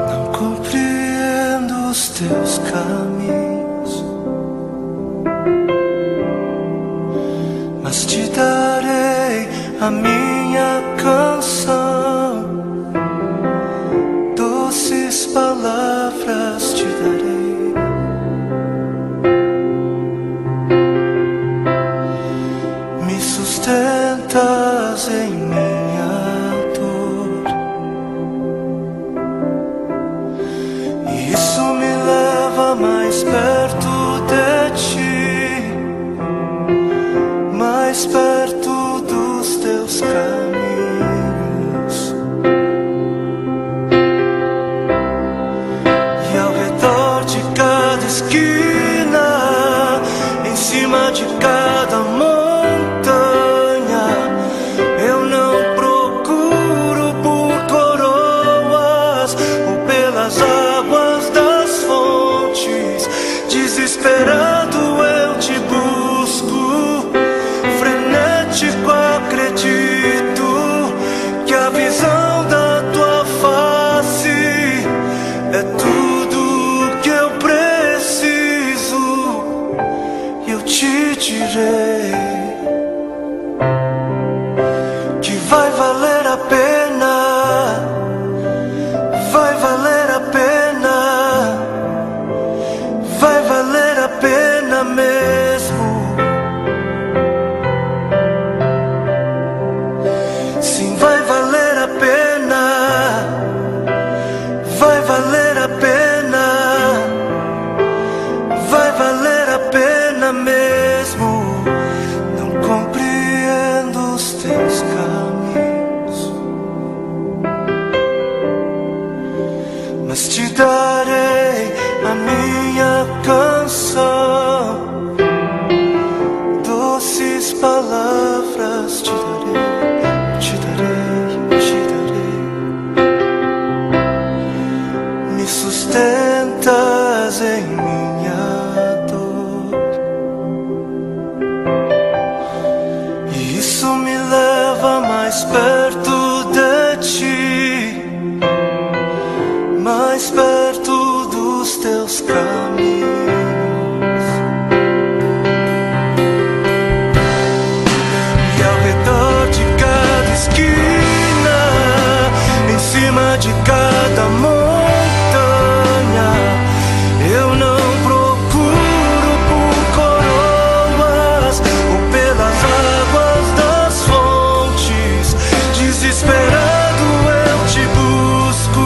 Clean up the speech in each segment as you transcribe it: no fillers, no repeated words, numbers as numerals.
Não compreendo os teus caminhos, mas te darei a minha canção, doces palavras te darei. Me sustentas em minha dor, e isso me leva mais perto de ti, mais perto dos teus caminhos. E ao redor de cada esquina, em cima de cada montanha, eu não procuro por coroas ou pelas águas das fontes. Desesperado eu te busco, frenético acredito que a visão da tua face é tudo que eu preciso. Eu te direi que vai valer a pena, vai valer a pena, vai valer a pena mesmo. Sim, vai valer a pena, vai valer a pena, vai valer a pena mesmo. Não compreendo os teus caminhos, mas te darei a minha canção, doces palavras te darei, te darei, te darei. Me sustentas em minha dor, e isso me leva mais perto de ti, mais perto dos teus caminhos. E ao redor de cada esquina, em cima de cada montanha, eu não procuro por coroas ou pelas águas das fontes. Desesperado eu te busco,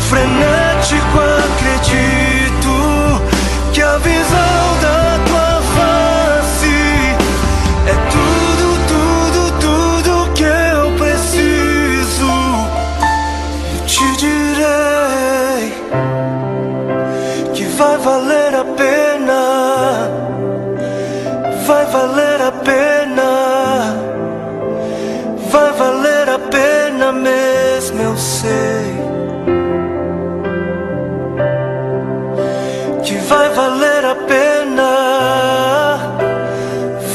frenético acredito que a visão da tua face é tudo, tudo, tudo que eu preciso. Eu te direi que vai valer a pena, vai valer a pena, vai valer a pena mesmo, eu sei que vai valer a pena,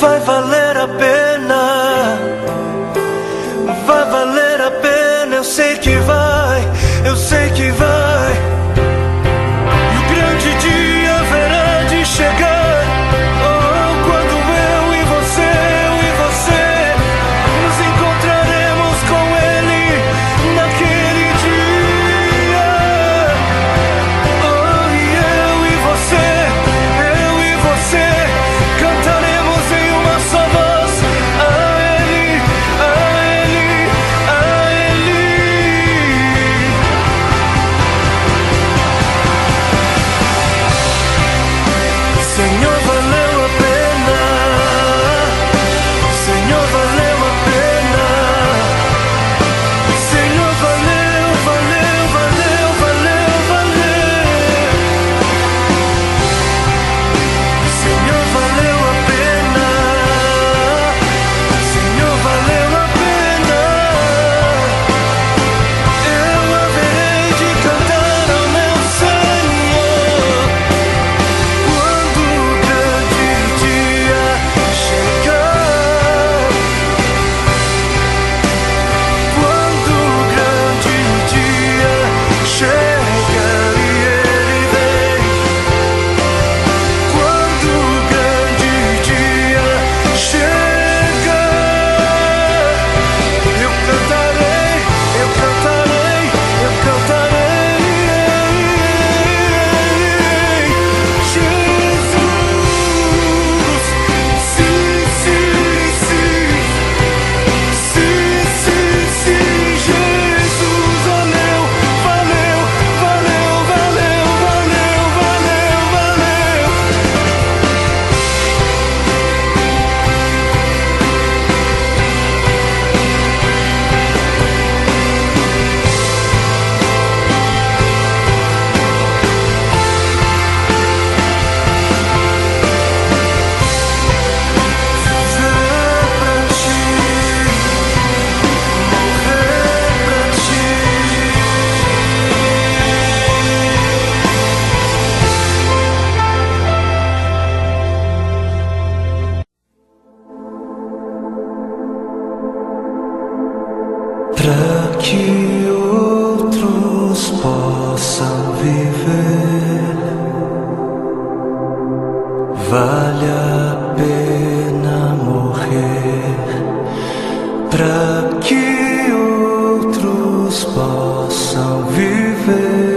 vai valer a pena, vai valer a pena. Eu sei que vai, eu sei que vai. E o grande dia haverá de chegar, oh, quando eu e você nos encontraremos com Ele naquele dia. Oh, e eu e você para que outros possam viver. Vale a pena morrer para que outros possam viver.